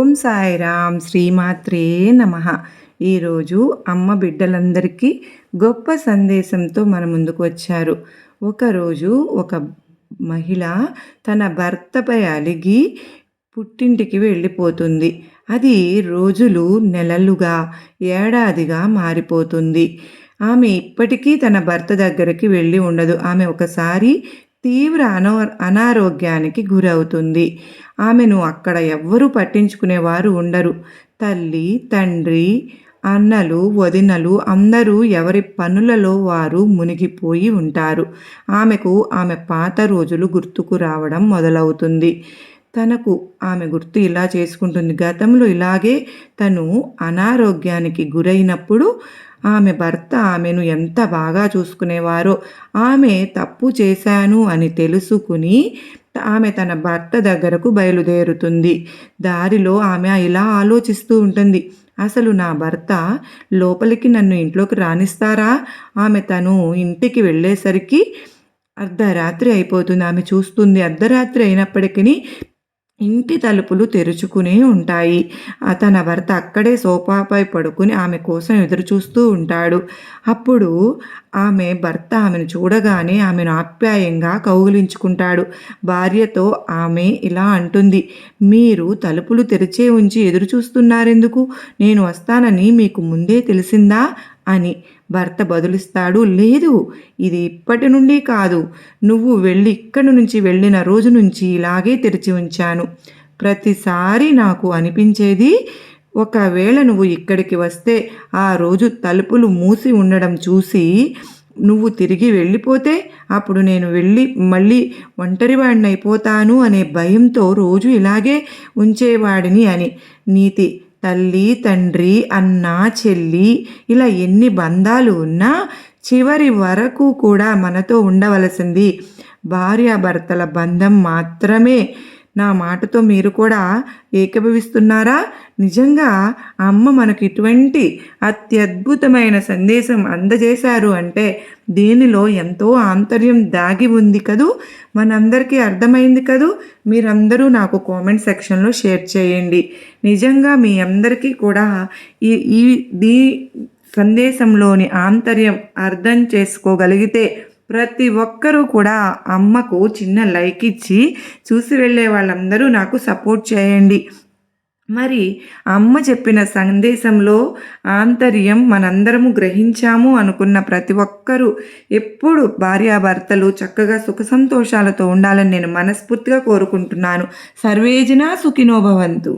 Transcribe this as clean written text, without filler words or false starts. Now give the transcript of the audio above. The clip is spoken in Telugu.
ఓం సాయిరామ్ శ్రీమాత్రే నమః. ఈరోజు అమ్మ బిడ్డలందరికీ గొప్ప సందేశంతో మన ముందుకు వచ్చారు. ఒకరోజు ఒక మహిళ తన భర్తపై అలిగి పుట్టింటికి వెళ్ళిపోతుంది. అది రోజులు నెలలుగా ఏడాదిగా మారిపోతుంది. ఆమె ఇప్పటికీ తన భర్త దగ్గరికి వెళ్ళి ఉండదు. ఆమె ఒకసారి తీవ్ర అనారోగ్యానికి గురవుతుంది. ఆమెను అక్కడ ఎవ్వరూ పట్టించుకునేవారు ఉండరు. తల్లి, తండ్రి, అన్నలు, వదినలు అందరూ ఎవరి పనులలో వారు మునిగిపోయి ఉంటారు. ఆమెకు ఆమె పాత రోజులు గుర్తుకు రావడం మొదలవుతుంది. ఆమె గుర్తు ఇలా చేసుకుంటుంది. గతంలో ఇలాగే తను అనారోగ్యానికి గురైనప్పుడు ఆమె భర్త ఆమెను ఎంత బాగా చూసుకునేవారో, ఆమె తప్పు చేశాను అని తెలుసుకుని ఆమె తన భర్త దగ్గరకు బయలుదేరుతుంది. దారిలో ఆమె ఇలా ఆలోచిస్తూ ఉంటుంది, అసలు నా భర్త లోపలికి నన్ను ఇంట్లోకి రానిస్తారా? తను ఇంటికి వెళ్ళేసరికి అర్ధరాత్రి అయిపోతుంది. ఆమె చూస్తుంది, అర్ధరాత్రి అయినప్పటికీ ఇంటి తలుపులు తెరుచుకునే ఉంటాయి. తన భర్త అక్కడే సోఫాపై పడుకుని ఆమె కోసం ఎదురు చూస్తూ ఉంటాడు. అప్పుడు ఆమె భర్త ఆమెను చూడగానే ఆమెను ఆప్యాయంగా కౌగిలించుకుంటాడు. భార్యతో ఆమె ఇలా అంటుంది, మీరు తలుపులు తెరిచే ఉంచి ఎదురు చూస్తున్నారెందుకు? నేను వస్తానని మీకు ముందే తెలిసిందా అని భర్త బదులిస్తాడు. లేదు, ఇది ఇప్పటి నుండి కాదు, నువ్వు ఇక్కడి నుంచి వెళ్ళిన రోజు నుంచి ఇలాగే తెరిచి ఉంచాను. ప్రతిసారి నాకు అనిపించేది, ఒకవేళ నువ్వు ఇక్కడికి వస్తే ఆ రోజు తలుపులు మూసి ఉండడం చూసి నువ్వు తిరిగి వెళ్ళిపోతే అప్పుడు నేను మళ్ళీ ఒంటరివాడిని అయిపోతాను అనే భయంతో రోజు ఇలాగే ఉంచేవాడిని అని. నీతి. తల్లి, తండ్రి, అన్న, చెల్లి ఇలా ఎన్ని బంధాలు ఉన్నా చివరి వరకు కూడా మనతో ఉండవలసింది భార్యాభర్తల బంధం మాత్రమే. నా మాటతో మీరు కూడా ఏకీభవిస్తున్నారా? నిజంగా అమ్మ మనకు ఇటువంటి అత్యద్భుతమైన సందేశం అందజేశారు అంటే దీనిలో ఎంతో ఆంతర్యం దాగి ఉంది కదూ. మనందరికీ అర్థమైంది కదూ. మీరందరూ నాకు కామెంట్ సెక్షన్లో షేర్ చేయండి. నిజంగా మీ అందరికీ కూడా ఈ సందేశంలోని ఆంతర్యం అర్థం చేసుకోగలిగితే ప్రతి ఒక్కరూ కూడా అమ్మకు చిన్న లైక్ ఇచ్చి చూసి వెళ్ళే వాళ్ళందరూ నాకు సపోర్ట్ చేయండి. మరి అమ్మ చెప్పిన సందేశంలో ఆంతర్యం మనందరము గ్రహించాము అనుకున్న ప్రతి ఒక్కరూ ఎప్పుడు భార్యాభర్తలు చక్కగా సుఖ సంతోషాలతో ఉండాలని నేను మనస్ఫూర్తిగా కోరుకుంటున్నాను. సర్వేజన సుఖినో భవంతు.